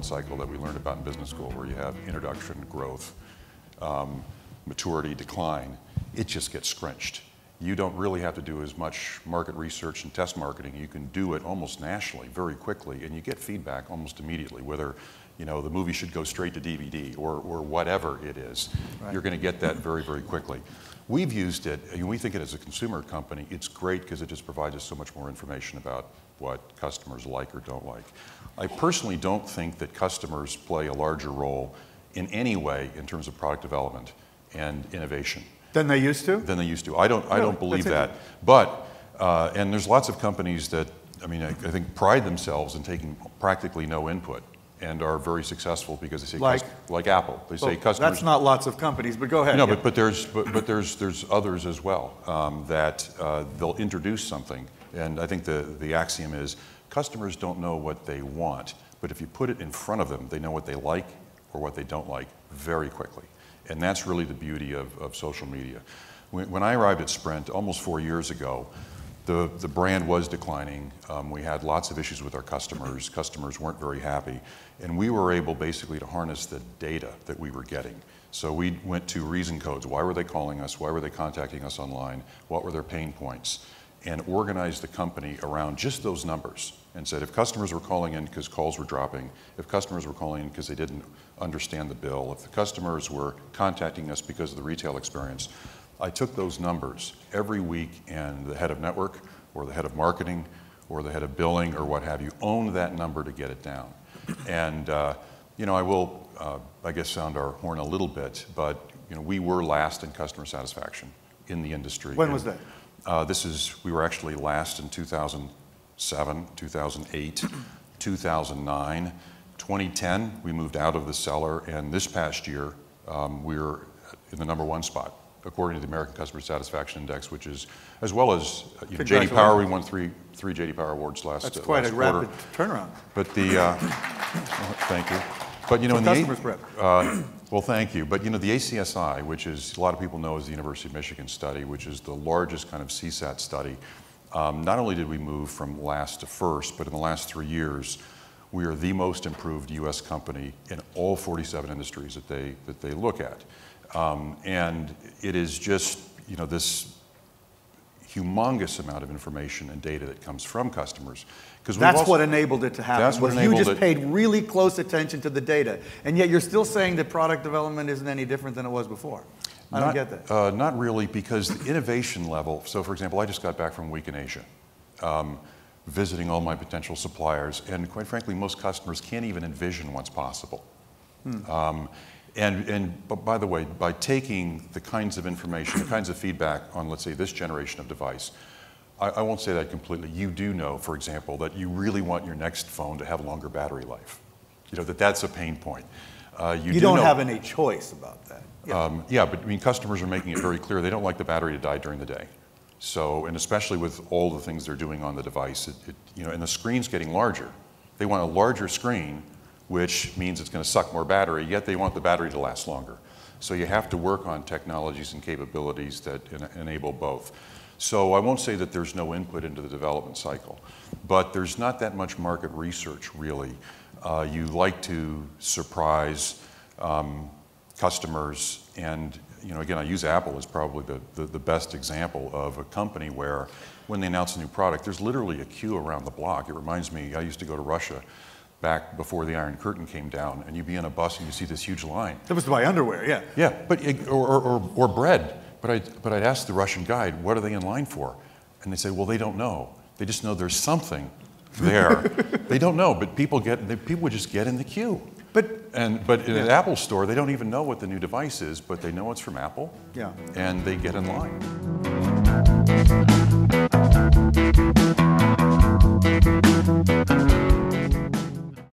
development cycle that we learned about in business school, where you have introduction, growth, maturity, decline, it just gets scrunched. You don't really have to do as much market research and test marketing. You can do it almost nationally very quickly, and you get feedback almost immediately, whether the movie should go straight to DVD or whatever it is. Right. You're going to get that very, very quickly. We've used it, and we think it as a consumer company, it's great because it just provides us so much more information about what customers like or don't like. I personally don't think that customers play a larger role in any way in terms of product development and innovation. Than they used to? Than they used to. I don't believe that. But, and there's lots of companies that, I think pride themselves in taking practically no input and are very successful because they say, like Apple, they say customers. That's not lots of companies, but go ahead. No, but there's others as well that they'll introduce something, and I think the axiom is customers don't know what they want, but if you put it in front of them, they know what they like or what they don't like very quickly. And that's really the beauty of social media. When I arrived at Sprint almost 4 years ago, the brand was declining. We had lots of issues with our customers. Customers weren't very happy. And we were able basically to harness the data that we were getting. So we went to reason codes. Why were they calling us? Why were they contacting us online? What were their pain points? And organized the company around just those numbers and said if customers were calling in because calls were dropping, if customers were calling in because they didn't understand the bill, if the customers were contacting us because of the retail experience, I took those numbers every week, and the head of network or the head of marketing or the head of billing or what have you owned that number to get it down. And I will, I guess, sound our horn a little bit, but we were last in customer satisfaction in the industry. When was that? We were actually last in 2007, 2008, 2009. 2010, we moved out of the cellar, and this past year, we were in the #1 spot, according to the American Customer Satisfaction Index, which is, as well as J.D. Power. We won three J.D. Power awards last quarter. That's quite a rapid turnaround. But thank you. But in the well, thank you. But the ACSI, which is a lot of people know as the University of Michigan study, which is the largest kind of CSAT study, not only did we move from last to first, but in the last 3 years, we are the most improved U.S. company in all 47 industries that they look at. And it is just, this humongous amount of information and data that comes from customers. That's what enabled it to happen. That's what enabled it. You just paid really close attention to the data, and yet you're still saying that product development isn't any different than it was before. I don't get that. Not really, because the innovation level, so for example, I just got back from a week in Asia, visiting all my potential suppliers, and quite frankly, most customers can't even envision what's possible. But by the way, by taking the kinds of information, the kinds of feedback on, let's say, this generation of device, I won't say that completely. You do know, for example, that you really want your next phone to have longer battery life. That's a pain point. You don't have any choice about that. Yeah, but customers are making it very clear they don't like the battery to die during the day. So, and especially with all the things they're doing on the device, and the screen's getting larger. They want a larger screen, which means it's going to suck more battery, yet they want the battery to last longer. So you have to work on technologies and capabilities that enable both. So I won't say that there's no input into the development cycle, but there's not that much market research, really. You like to surprise customers, and again, I use Apple as probably the best example of a company where when they announce a new product, there's literally a queue around the block. It reminds me, I used to go to Russia back before the Iron Curtain came down, and you'd be in a bus and you see this huge line. That was to buy underwear, yeah. Yeah, but or bread. But I'd ask the Russian guide, what are they in line for? And they say, well, they don't know. They just know there's something there. They don't know, but people would just get in the queue. But in an Apple store, they don't even know what the new device is, but they know it's from Apple. Yeah. And they get in line.